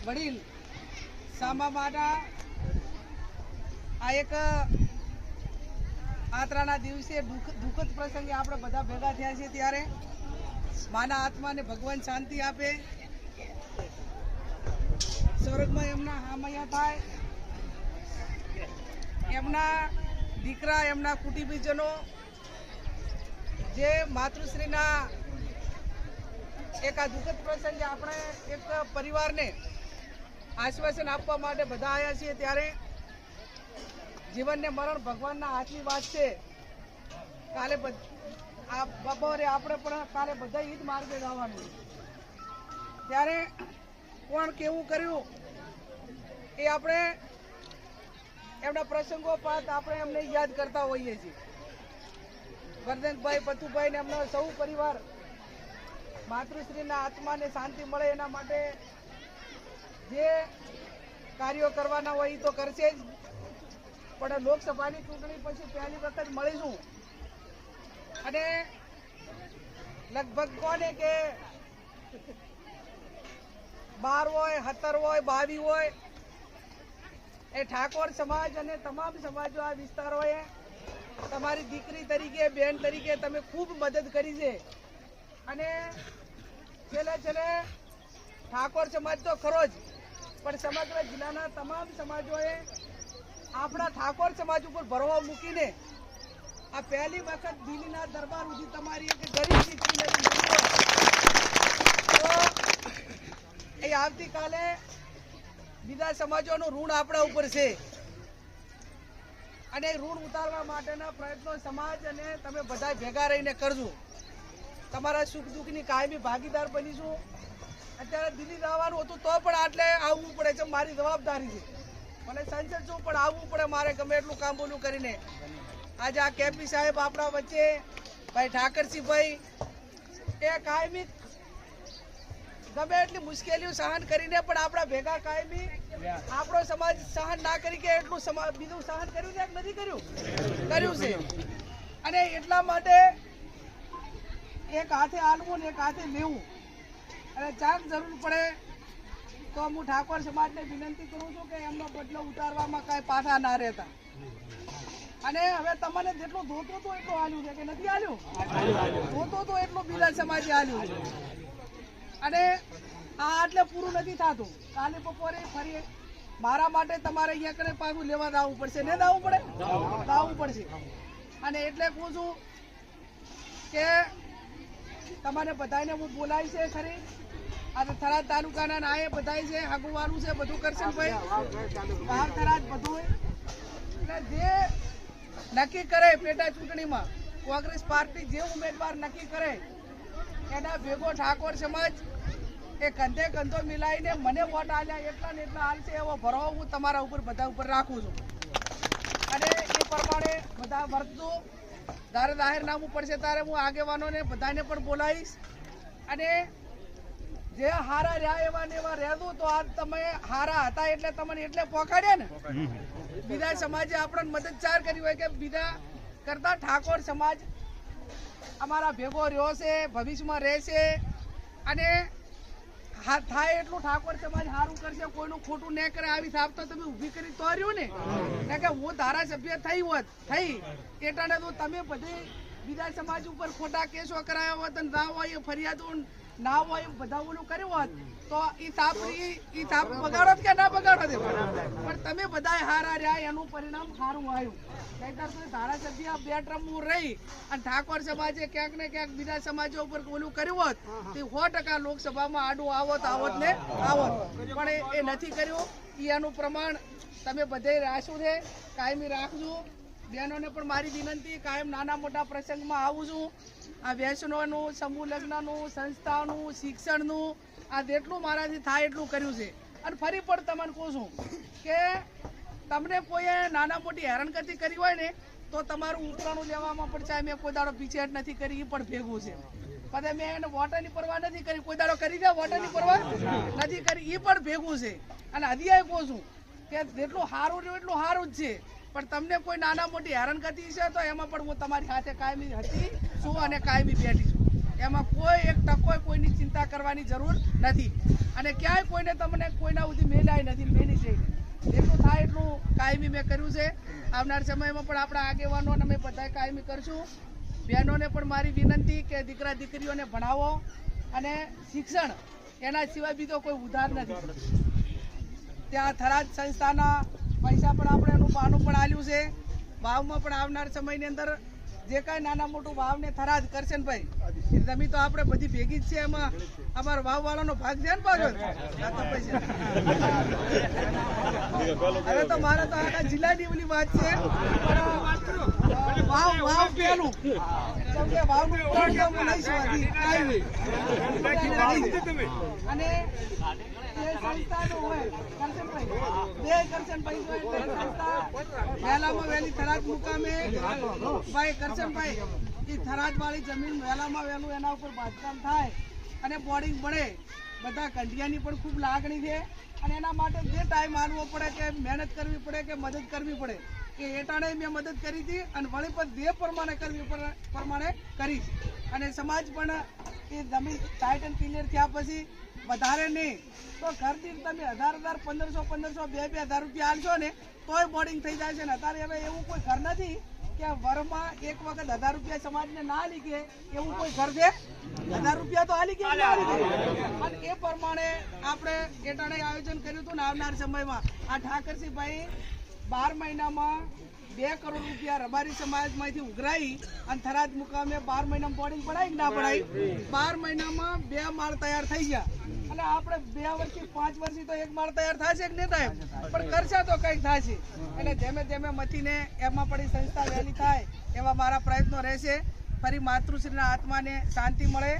વડીલ સામામાના આ એક આતરાના દિવસે દુઃખદ પ્રસંગે આપણે બધા ભેગા થયા છીએ ત્યારે માના આત્માને ભગવાન શાંતિ આપે, સ્વર્ગમાં એમના હામયા થાય, એમના દીકરા એમના કુટુંબીજનો જે માતૃશ્રીના એક આ દુઃખદ પ્રસંગે આપણે એક પરિવારને આશ્વાસન આપવા માટે બધા આવ્યા છીએ ત્યારે જીવન ને મરણ ભગવાનના હાથની વાત છે. કાલે આ બપોરે આપણે પણ કાલે બધા ઈદ માર્ગે જવાનું ત્યારે કોણ કેવું કર્યું એ આપણે એમના પ્રસંગો પાત આપણે એમને યાદ કરતા હોઈએ છીએ. વર્ધનભાઈ પતુભાઈ ને એમનો સૌ પરિવાર માતૃશ્રીના આત્માને શાંતિ મળે એના માટે જે કાર્યો કરવાના હોય એ તો કરશે જ, પણ લોકસભાની ચૂંટણી પછી પહેલી વખત મળીશું અને લગભગ કોને કે 12 હોય 17 હોય 22 હોય એ ઠાકોર સમાજ અને તમામ સમાજો આ વિસ્તારોએ તમારી દીકરી તરીકે બેન તરીકે તમે ખૂબ મદદ કરી છે અને છેલ્લે ઠાકોર સમાજ તો ખરો જ પણ સમગ્ર જિલ્લાના તમામ સમાજોએ આપણા ઠાકોર સમાજ ઉપર ભરવો મૂકીને આ પહેલી વખત દિલ્હીના દરબાર સુધી તમારી એક ગરીબ દીકરી તો એ આવતીકાલે બીજા સમાજોનું ઋણ આપણા ઉપર છે અને ઋણ ઉતારવા માટેના પ્રયત્નો સમાજ અને તમે બધા ભેગા રહીને કરજો. તમારા સુખ દુઃખની કાયમી ભાગીદાર બનીશું. અત્યારે દિલ્હી જવાનું હતું તો પણ આટલે આવવું પડે છે, મારી જવાબદારી છે. મને સંસદ છું પણ આવવું પડે મારે ગમે એટલું કામ બોલું કરીને. આજે આ કેપી સાહેબ આપણા વચ્ચે ભાઈ ઠાકરસિંહભાઈ એ કાયમી ગમે એટલી મુશ્કેલીઓ સહન કરીને પણ આપણા ભેગા કાયમી આપણો સમાજ સહન ના કરી કે એટલું બીજું સહન કર્યું છે નથી કર્યું છે અને એટલા માટે એક હાથે આલવું ને એક હાથે લેવું અને ચાક જરૂર પડે તો હું ઠાકોર સમાજને વિનંતી કરું છું કે એમનો બદલો ઉતારવામાં કાંઈ પાછા ના રહેતા. અને હવે તમને જેટલું જોતું હતું એટલું આલ્યું છે કે નથી આલ્યું? જોતું હતું એટલું બીજા સમાજે આલ્યું છે અને આ એટલે પૂરું નથી થતું. કાલે બપોરે ફરી મારા માટે તમારે અહીંયા કને પાછું લેવા આવવું પડશે ને આવવું પડે આવવું પડશે અને એટલે કહું છું કે તમારે બધાને હું બોલાવી છે ખરી આજે થરાદ તાલુકાના નાયે બધાય છે આગુવાનું છે બધું કરશે ને ભાઈ બહાર થરાદ બધું એટલે જે નક્કી કરે પેટા ચૂંટણીમાં કોંગ્રેસ પાર્ટી જે ઉમેદવાર નક્કી કરે એના ભેગો ઠાકોર સમાજ એ કંધે કંધો મિલાવીને મને વોટ આલ્યા એટલા ને એટલા હાલશે એવો ભરવો હું તમારા ઉપર બધા ઉપર રાખું છું અને એ પ્રમાણે બધા વર્તજો. તારે જાહેરનામું પડશે ત્યારે હું આગેવાનોને બધાને પણ બોલાવીશ અને જે હારા રહ્યા એવા ને એવા રહેતું તો આજ તમે હારા હતા એટલે તમને એટલે પહોંચાડ્યા ને. બીજા સમાજે આપણને મદદચાર કરી હોય કે બીજા કરતા ઠાકોર સમાજ અમારા ભેગો રહ્યો છે, ભવિષ્યમાં રહેશે અને થાય એટલું ઠાકોર સમાજ સારું કરશે, કોઈનું ખોટું ન કરે. આવી સાફ તો તમે ઊભી કરી તો રહ્યું ને કે હું ધારાસભ્ય થઈ એટલે તો તમે બધી બીજા સમાજ ઉપર ખોટા કેસો કરાયા હોત અને ના હોય ફરિયાદો ના હોય બધા ઓલું કર્યું હોત તો એ સાપ બગાડો કે ના બગાડો પણ તમે બધા હારા રહ્યા એનું પરિણામ સારું આવ્યું. નહીતર તો ધારાસભ્ય 2 ટર્મ રહી અને ઠાકોર સમાજે ક્યાંક ને ક્યાંક બીજા સમાજો ઉપર ઓલું કર્યું હોત તે 100% લોકસભામાં આડું આવત ને આવત પણ એ નથી કર્યું. એનું પ્રમાણ તમે બધે રાખ્યું છે, કાયમી રાખજો. બહેનોને પણ મારી વિનંતી, કાયમ નાના મોટા પ્રસંગમાં આવું છું. આ વ્યસનોનું, સમૂહ લગ્નનું, સંસ્થાનું, શિક્ષણનું આ જેટલું મારાથી થાય એટલું કર્યું છે અને ફરી પણ તમને કહું છું કે તમને કોઈએ નાના મોટી હેરાનગતિ કરી હોય ને તો તમારું ઉપરાણું લેવામાં પણ ચાહે મેં કોઈ દાડો પીછેહટ નથી કરી એ પણ ભેગું છે. પછી મેં એને વોટરની પરવા નથી કરી, કોઈ દાડો કરી દે વોટરની પરવા નથી કરી એ પણ ભેગું છે અને હજી કહું છું કે જેટલું સારું રહ્યું એટલું સારું જ છે પણ તમને કોઈ નાના મોટી હેરાનગતિ છે તો એમાં પણ હું તમારી સાથે કાયમી હતી છું અને કાયમી બેઠી છું. એમાં કોઈ એક ટકો કોઈની ચિંતા કરવાની જરૂર નથી અને ક્યાંય કોઈને તમને કોઈના સુધી મેલાય નથી મેલી જઈને એટલું થાય એટલું કાયમી મેં કર્યું છે આવનાર સમયમાં પણ આપણા આગેવાનો અમે બધા કાયમી કરશું બહેનોને પણ મારી વિનંતી કે દીકરા દીકરીઓને ભણાવો અને શિક્ષણ એના સિવાય બીજો કોઈ ઉધાર નથી ત્યાં થરાદ સંસ્થાના પૈસા પણ આપણે એનું બહાનું પણ આલ્યું છે વાવમાં પણ આવનાર સમયની અંદર જે કાંઈ નાના મોટું વાવને થરાદ કરશનભાઈ જમીન તો આપણે બધી ભેગી જ છે એમાં અમારો વાવ વાળાનો ભાગ છે ને પાછળ હવે તો મારે તો આખા જિલ્લાની ઓલી વાત છે વાવ વાવ પેલું કેમ કે વાવનું પ્લોટ તો હું લઈશ અને એ સંસ્થાનું હોય કરશનભાઈ બે કરશનભાઈ હોય સંસ્થા વહેલામાં વહેલી થરાદ મુકામે ભાઈ કરશનભાઈ એ થરાદ વાળી જમીન વહેલામાં વહેલું એના ઉપર બાંધકામ થાય અને બોર્ડિંગ બને બધા કંઢિયાની પણ ખૂબ લાગણી છે અને એના માટે જે ટાઈમ આલવો પડે કે મહેનત કરવી પડે કે મદદ કરવી પડે કે એટાણે મેં મદદ કરી હતી અને વળી પણ જે પ્રમાણે કરવી પ્રમાણે કરીશ અને સમાજ પણ એ જમીન ટાઈટ એન્ડ ક્લિયર થયા પછી વધારે નહીં તો ઘર દીઠ તમે 1000 1500 2,000 રૂપિયા આલશો ને તોય બોર્ડિંગ થઈ જાય છે ને અત્યારે હવે એવું કોઈ ઘર નથી કે વરમાં એક વખત 1000 રૂપિયા સમાજને ના આલી કે એવું કોઈ ઘર છે 1000 રૂપિયા તો આલી કે અને એ પ્રમાણે આપણે એટાણે આયોજન કર્યું હતું ને આવનાર સમયમાં આ ઠાકરસિંહભાઈ 12 મહિનામાં 2 કરોડ રૂપિયા રબારી સમાજમાંથી ઉઘરાઈ અને થરાદ મુકામે 12 મહિનામાં બોર્ડિંગ પડાય કે ના પડાય 12 મહિનામાં 2 માળ તૈયાર થઈ ગયા અને આપણે 2 વર્ષથી 5 વર્ષથી તો એક માળ તૈયાર થશે કે નહીં થાય પણ કરશે તો કંઈક થશે એટલે જેમે જેમે મથીને એમાં પડી સંસ્થા વહેલી થાય એવા મારા પ્રયત્નો રહેશે ફરી માતૃશ્રીના આત્માને શાંતિ મળે